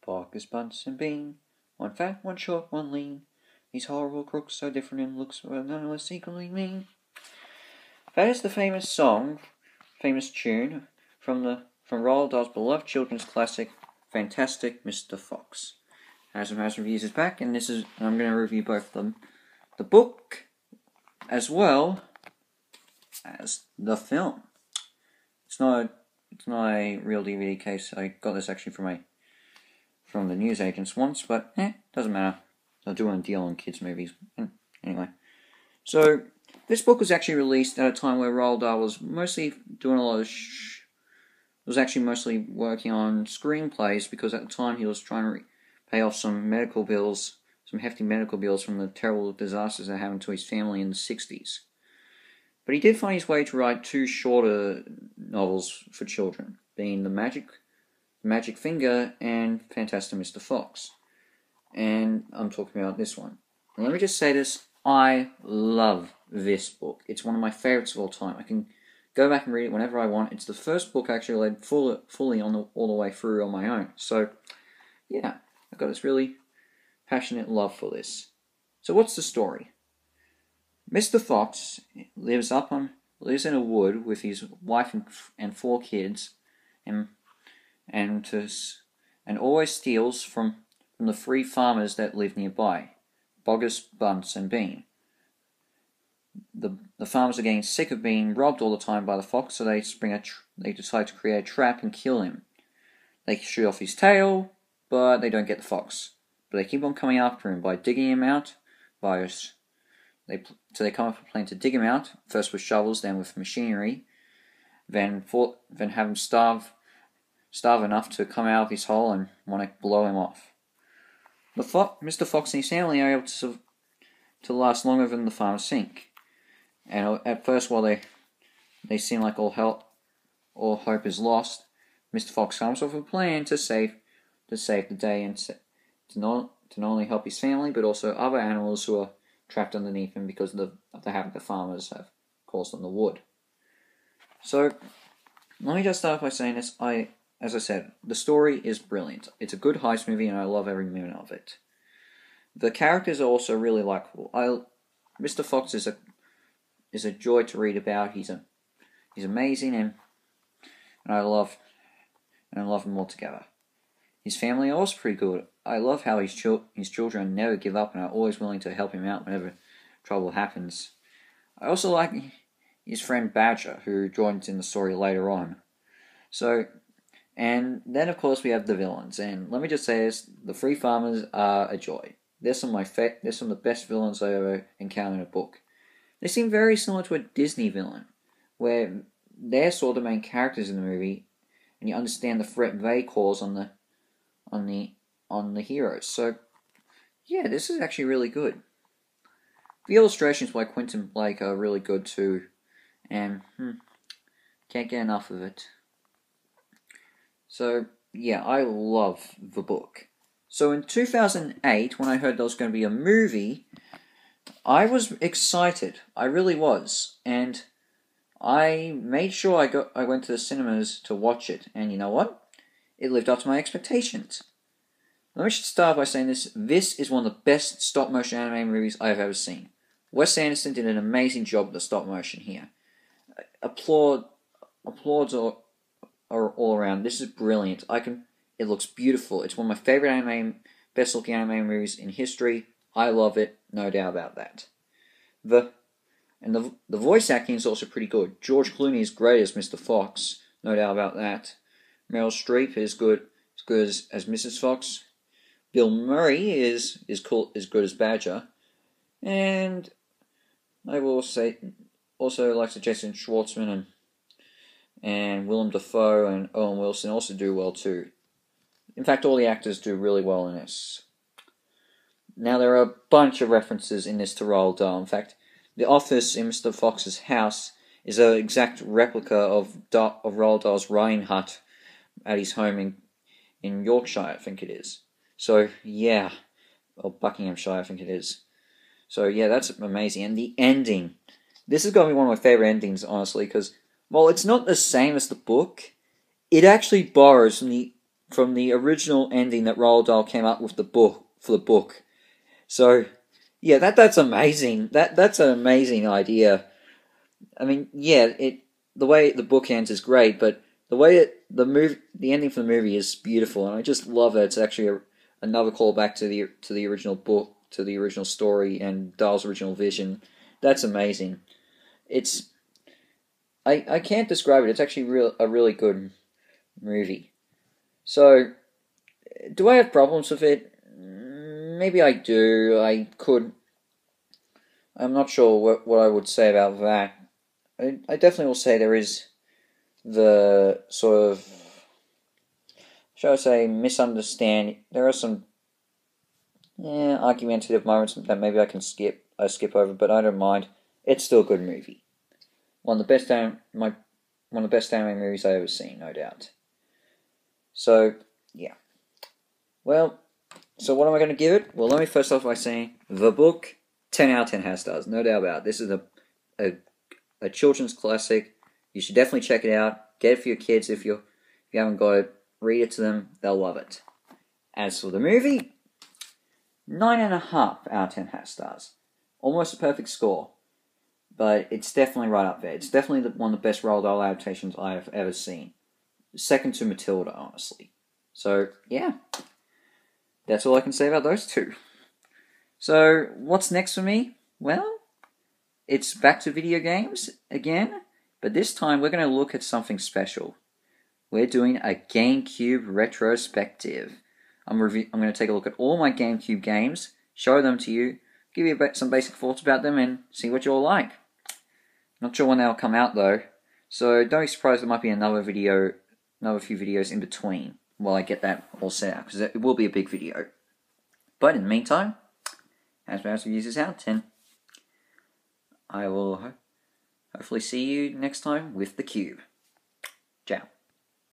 Fargus, Bunce, and Bean. One fat, one short, one lean. These horrible crooks, so different in looks, but nonetheless equally mean. That is the famous tune from Roald Dahl's beloved children's classic, Fantastic Mr. Fox. Has reviews is back, and I'm going to review both of them, the book as well as the film. It's not a real DVD case. I got this actually from the newsagents once, but doesn't matter. They'll do a deal on kids' movies. Anyway, so this book was actually released at a time where Roald Dahl was mostly doing a lot of was actually mostly working on screenplays, because at the time he was trying to pay off some hefty medical bills from the terrible disasters that happened to his family in the 60s. But he did find his way to write two shorter novels for children, being The Magic Finger and Fantastic Mr. Fox. And I'm talking about this one. And let me just say this, I love this book. It's one of my favorites of all time. I can go back and read it whenever I want. It's the first book I actually read fully all the way through on my own. So, yeah, I've got this really passionate love for this. So what's the story? Mr. Fox lives in a wood with his wife and 4 kids, and always steals from the 3 farmers that live nearby, Bogus, Bunce, and Bean. The farmers are getting sick of being robbed all the time by the fox, so they decide to create a trap and kill him. They shoot off his tail, but they don't get the fox. But they keep on coming after him by digging him out. So they come up with a plan to dig him out, first with shovels, then with machinery, then have him starve enough to come out of his hole and want to blow him off. Mr. Fox and his family are able to last longer than the farmers think. And at first, while they seem like all hope is lost, Mr. Fox comes up with a plan to save the day and to not only help his family, but also other animals who are trapped underneath him because of the havoc the farmers have caused on the wood. So, let me just start by saying this. As I said, the story is brilliant. It's a good heist movie, and I love every minute of it. The characters are also really likable. Mr. Fox is a joy to read about. He's amazing, and I love him altogether. His family are also pretty good. I love how his children never give up and are always willing to help him out whenever trouble happens. I also like his friend Badger, who joins in the story later on. So, and then of course we have the villains, and let me just say this: the 3 farmers are a joy. They're some of the best villains I ever encountered in a book. They seem very similar to a Disney villain, where they're sort of the main characters in the movie, and you understand the threat they cause on the heroes. So, yeah, this is actually really good. The illustrations by Quentin Blake are really good too, and can't get enough of it. So, yeah, I love the book. So in 2008, when I heard there was going to be a movie, I was excited. I really was. And I made sure I went to the cinemas to watch it. And you know what? It lived up to my expectations. Let me start by saying this. This is one of the best stop-motion anime movies I've ever seen. Wes Anderson did an amazing job with the stop-motion here. Applauds are all around. This is brilliant. It looks beautiful. It's one of my favorite best-looking anime movies in history. I love it, no doubt about that. The voice acting is also pretty good. George Clooney is great as Mr. Fox, no doubt about that. Meryl Streep is good as Mrs. Fox. Bill Murray is good as Badger, and I will also like to Jason Schwartzman and Willem Dafoe and Owen Wilson also do well too. In fact, all the actors do really well in this. Now, there are a bunch of references in this to Roald Dahl. In fact, the office in Mr. Fox's house is an exact replica of Roald Dahl's Rhine hut at his home in Yorkshire, I think it is. So, yeah. Or Buckinghamshire, I think it is. So, yeah, that's amazing. And the ending. This is going to be one of my favourite endings, honestly, because, while it's not the same as the book, it actually borrows from the original ending that Roald Dahl came up with for the book. So, yeah, that's amazing. That's an amazing idea. I mean, yeah, the way the book ends is great, but the way the ending for the movie is beautiful, and I just love it. It's actually another callback to the original book, to the original story, and Dahl's original vision. That's amazing. I can't describe it. It's actually a really good movie. So, do I have problems with it? Maybe I do. I'm not sure what I would say about that. I definitely will say there is the sort of, shall I say, misunderstanding. There are some argumentative moments that maybe I skip over, but I don't mind. It's still a good movie. One of the best anime movies I've ever seen, no doubt. So, yeah. Well, so what am I going to give it? Well, let me first off by saying, the book, 10 out of 10 has stars, no doubt about it. This is a children's classic. You should definitely check it out. Get it for your kids if you haven't got it. Read it to them. They'll love it. As for the movie, 9.5 out of 10 has stars. Almost a perfect score. But it's definitely right up there. It's definitely one of the best Roald Dahl adaptations I have ever seen. Second to Matilda, honestly. So, yeah. That's all I can say about those two. So, what's next for me? Well, it's back to video games again, but this time we're going to look at something special. We're doing a GameCube retrospective. I'm going to take a look at all my GameCube games, show them to you, give you some basic thoughts about them, and see what you all like. Not sure when they'll come out though, so don't be surprised there might be another few videos in between while I get that all set out, because it will be a big video. But in the meantime, as reviews is out 10. I will hopefully see you next time with the Cube.